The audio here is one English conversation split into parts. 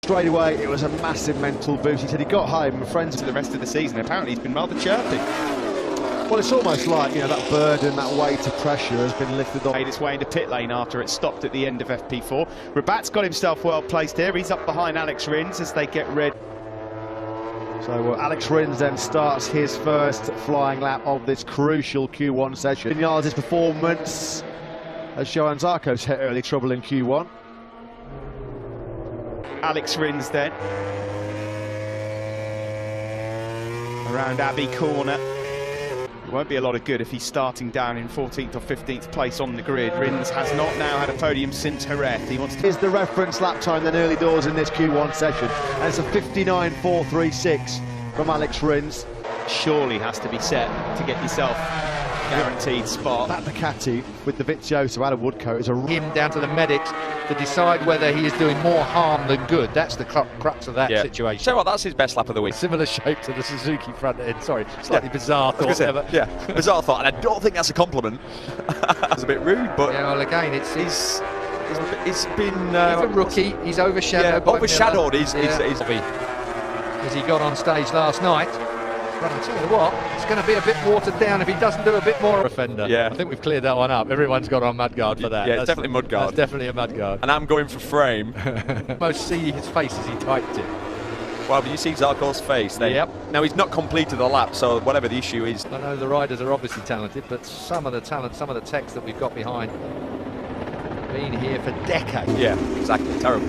Straight away, it was a massive mental boost. He said he got home and friends to the rest of the season. Apparently, he's been rather chirpy. Well, it's almost like, you know, that burden, that weight of pressure has been lifted off. Made its way into pit lane after it stopped at the end of FP4. Rabat's got himself well placed here. He's up behind Alex Rins as they get ready. So Alex Rins then starts his first flying lap of this crucial Q1 session. Vinales' performance as Johan Zarco's hit early trouble in Q1. Alex Rins then around Abbey Corner. It won't be a lot of good if he's starting down in 14th or 15th place on the grid. Rins has not now had a podium since Jerez. He wants to... Here's the reference lap time then early doors in this Q1 session, and it's a 59.436 from Alex Rins. Surely has to be set to get yourself guaranteed spot. That Ducati with the Vizioso Adam Woodcote is a... Him down to the medics to decide whether he is doing more harm than good. That's the crux of that situation. So what, that's his best lap of the week. Similar shape to the Suzuki front end. Sorry, slightly bizarre thought. Bizarre thought, and I don't think that's a compliment. It's a bit rude, but yeah, well, again, it's been he's a rookie. He's overshadowed. Yeah, overshadowed. Has he got on stage last night? But I'll tell you what, it's going to be a bit watered down if he doesn't do a bit more. Offender. Yeah, I think we've cleared that one up. Everyone's got on mudguard for that. Yeah, it's definitely mudguard. That's definitely a mudguard. And I'm going for frame. Most see his face as he typed it. Well, but you see Zarco's face then. Yep. Now he's not completed the lap, so whatever the issue is. I know the riders are obviously talented, but some of the talent, some of the techs that we've got behind, been here for decades. Yeah, exactly. Terrible.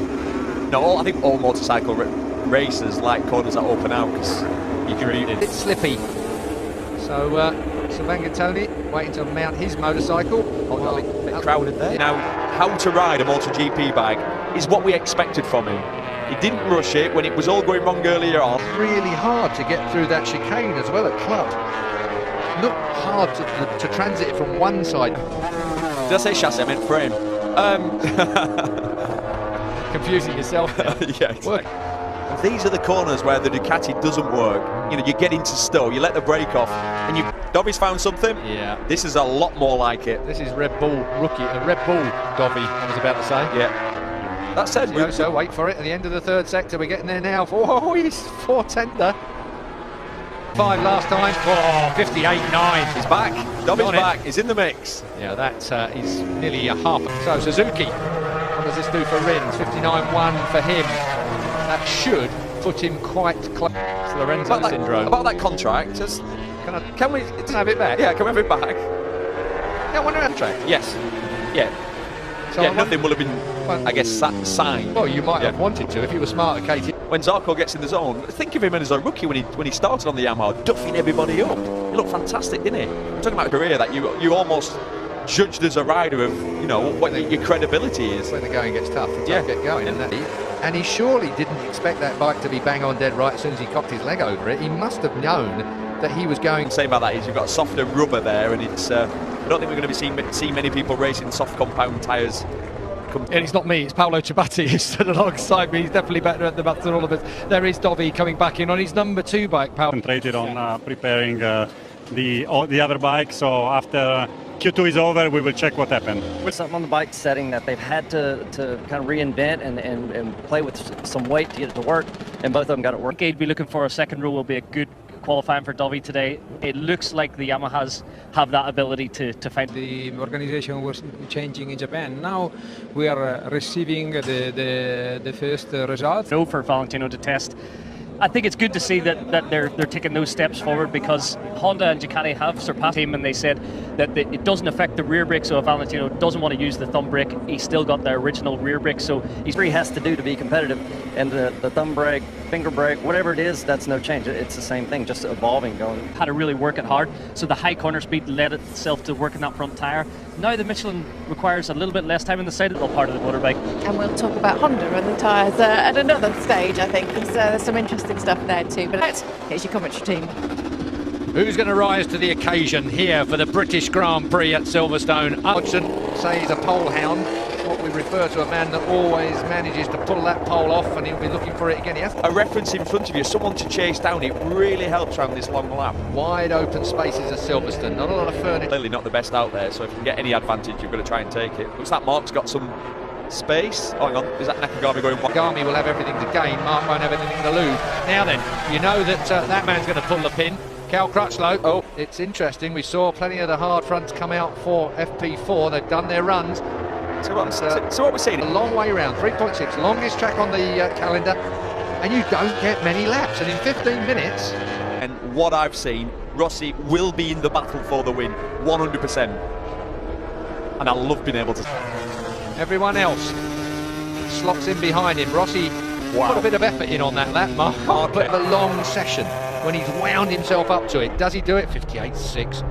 No, I think all motorcycle racers like corners that open out because you can read it. It's slippy. So Savangatoni waiting to mount his motorcycle. A bit crowded there. Now, how to ride a MotoGP bike is what we expected from him. He didn't rush it when it was all going wrong earlier on. Really hard to get through that chicane as well at Club. Look hard to transit from one side. Did I say chassis? I meant frame. Confusing yourself now. Yeah, exactly. These are the corners where the Ducati doesn't work. You know, you get into stow, you let the brake off, and Dobby's found something. Yeah. This is a lot more like it. This is Red Bull rookie, Red Bull Dobby, I was about to say. Yeah. That said, so wait for it at the end of the third sector. We're getting there now. Oh, he's 4 tender. 5 last time. Oh, 58.9. He's back. Dobby's back. He's in the mix. Yeah, that's he's nearly a half. So Suzuki, what does this do for Rins? 59.1 for him. That should put him quite close to Lorenzo syndrome. About that contract, just can we have it back? Yeah, can we have it back? Yeah, one contract. Yes. Yeah. So yeah, nothing will have been, I guess, signed. Well, you might have wanted to if you were smarter, Katie. When Zarco gets in the zone, think of him as a rookie when he started on the Yamaha, duffing everybody up. He looked fantastic, didn't he? I'm talking about a career that you almost judged as a rider of, you know, what your credibility is. When the going gets tough, you get going, and he surely didn't expect that bike to be bang on dead right as soon as he cocked his leg over it. He must have known that he was going. Saying about that is you've got softer rubber there, and it's. I don't think we're going to be seeing many people racing soft compound tyres. And it's not me, it's Paolo Ciabatti who's stood alongside me. He's definitely better at the bats than all of us. There is Dobby coming back in on his number 2 bike. Concentrated on preparing the other bike, so after Q2 is over, we will check what happened. With something on the bike setting that they've had to kind of reinvent and play with some weight to get it to work, and both of them got it working. He'd be looking for a second rule will be a good qualifying for Dobby today. It looks like the Yamahas have that ability to find. The organization was changing in Japan. Now we are receiving the first results. No, for Valentino to test. I think it's good to see that they're taking those steps forward, because Honda and Ducati have surpassed him, and they said that it doesn't affect the rear brake. So if Valentino doesn't want to use the thumb brake, he's still got the original rear brake. So he has to do to be competitive, and the thumb brake, finger brake, whatever it is, that's no change. It's the same thing, just evolving, going. Had to really work it hard. So the high corner speed led itself to working that front tire. Now the Michelin requires a little bit less time in the side little part of the motorbike. And we'll talk about Honda and the tyres at another stage, I think, because there's some interesting stuff there too. But here's your commentary team. Who's going to rise to the occasion here for the British Grand Prix at Silverstone? Hodgson, say he's a pole hound. What we refer to a man that always manages to pull that pole off, and he'll be looking for it again. A reference in front of you, someone to chase down, it really helps around this long lap. Wide open spaces at Silverstone, not a lot of furniture. Clearly not the best out there, so if you can get any advantage, you've got to try and take it. Looks like Mark's got some space. Oh, hang on, is that Nakagami going? Nakagami will have everything to gain, Mark won't have anything to lose. Now then, you know that that man's going to pull the pin. Cal Crutchlow, oh, it's interesting, we saw plenty of the hard fronts come out for FP4, they've done their runs. So what we're seeing? A long way round, 3.6, longest track on the calendar, and you don't get many laps, and in 15 minutes... And what I've seen, Rossi will be in the battle for the win, 100%. And I love being able to... Everyone else slots in behind him. Rossi put a bit of effort in on that lap, Mark, but a long session when he's wound himself up to it. Does he do it? 58.6.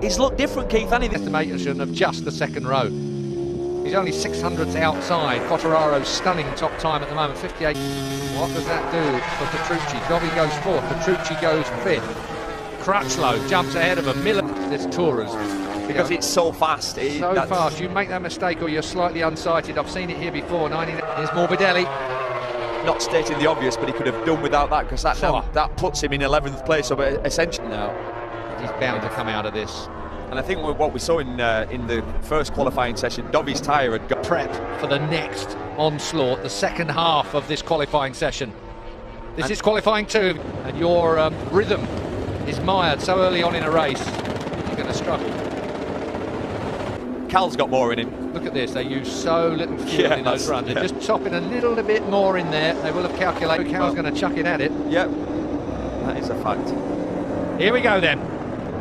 He's looked different, Keith, hasn't he? Estimation of just the second row. He's only 600ths outside. Quartararo's stunning top time at the moment, 58. What does that do for Petrucci? Dobby goes fourth, Petrucci goes fifth. Crutchlow jumps ahead of him. Miller, this Tourers. Because it's so fast. So fast. You make that mistake or you're slightly unsighted. I've seen it here before. Here's Morbidelli. Not stating the obvious, but he could have done without that, because that puts him in 11th place. So essentially now he's bound to come out of this. And I think what we saw in the first qualifying session, Dobby's tyre had got prep for the next onslaught, the second half of this qualifying session. This is qualifying 2, and your rhythm is mired so early on in a race. You're going to struggle. Cal's got more in him. Look at this, they use so little fuel in those runs. They're just topping a little bit more in there. They will have calculated. Cal's going to chuck it at it. Yep, that is a fact. Here we go then.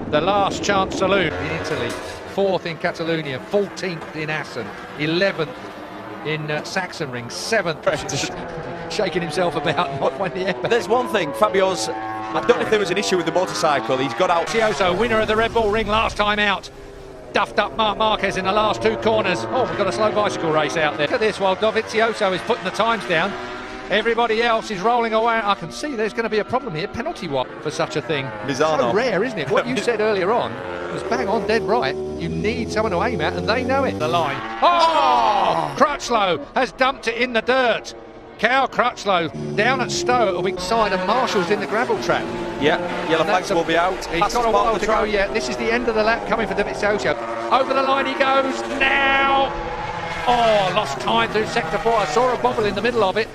The last chance saloon in Italy. 4th in Catalonia, 14th in Assen, 11th in Sachsenring, 7th. Shaking himself about, not when the air. There's one thing, Fabio's... I don't know if there was an issue with the motorcycle. He's got out. Vizioso, winner of the Red Bull Ring last time out. Duffed up Marc Marquez in the last 2 corners. Oh, we've got a slow bicycle race out there. Look at this, while Dovizioso is putting the times down. Everybody else is rolling away. I can see there's going to be a problem here. Penalty what for such a thing? Mizano. So rare, isn't it? What you said earlier on was bang on, dead right. You need someone to aim at, and they know it. The line. Oh! Crutchlow has dumped it in the dirt. Cal Crutchlow down at Stowe. It'll be side of Marshall's in the gravel trap. Yeah, yellow flags will be out. He's got a while to go yet. This is the end of the lap coming for Dovizioso. Over the line he goes now. Oh, lost time through sector 4. I saw a bobble in the middle of it.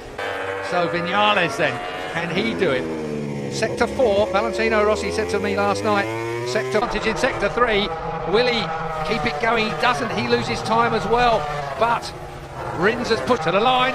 So Viñales then, can he do it? Sector 4, Valentino Rossi said to me last night, sector advantage in sector 3. Will he keep it going? He doesn't, he loses time as well. But Rins has put to the line.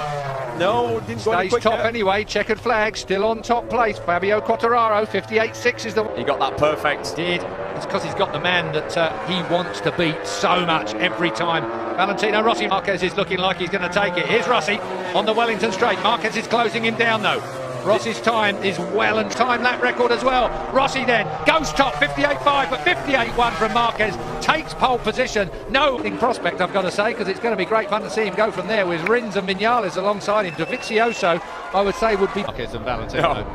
No, didn't go any Stays quicker. top anyway, checkered flag, still on top place. Fabio Quartararo, 58.6 is the... He got that perfect. Did. It's because he's got the man that he wants to beat so much every time. Valentino Rossi. Marquez is looking like he's going to take it. Here's Rossi on the Wellington straight. Marquez is closing him down though. Rossi's time is well, and time lap record as well. Rossi then goes top, 58.5, but 58.1 from Marquez. Takes pole position. No in prospect, I've got to say, because it's going to be great fun to see him go from there with Rins and Viñales alongside him. Dovizioso, I would say, would be Marquez and Valentino. No.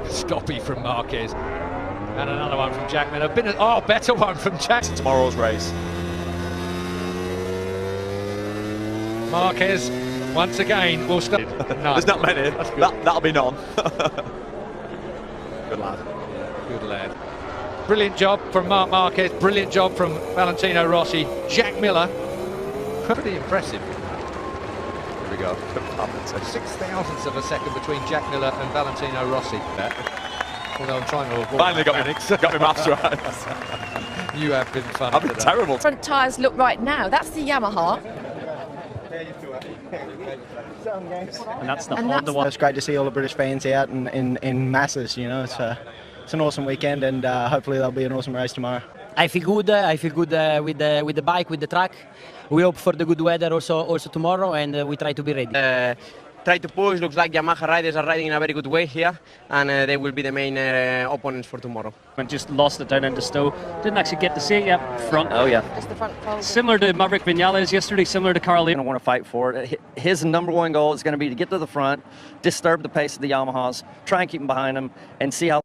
Stoppy from Marquez. And another one from Jack Miller. Better one from Jack. Tomorrow's race. Marquez, once again, will start. No. There's not many. That'll be none. Good lad. Good lad. Brilliant job from Marc Marquez. Brilliant job from Valentino Rossi. Jack Miller. Pretty impressive. Here we go. 6,000ths of a second between Jack Miller and Valentino Rossi. Although I'm trying to avoid. Finally got me maths right. You have been fun. I've been terrible. Front tyres look right now. That's the Yamaha. And that's the Honda one. It's great to see all the British fans out in masses. You know, it's an awesome weekend, and hopefully there'll be an awesome race tomorrow. I feel good. I feel good with the bike, with the track. We hope for the good weather also tomorrow, and we try to be ready. Try to push. Looks like Yamaha riders are riding in a very good way here, and they will be the main opponents for tomorrow. And just lost it down into Stowe. Didn't actually get to see it yet. Front. Oh yeah. Just the front fold. Similar to Maverick Viñales yesterday. Similar to Carl. Going to want to fight for it. His number one goal is going to be to get to the front, disturb the pace of the Yamahas, try and keep them behind him, and see how.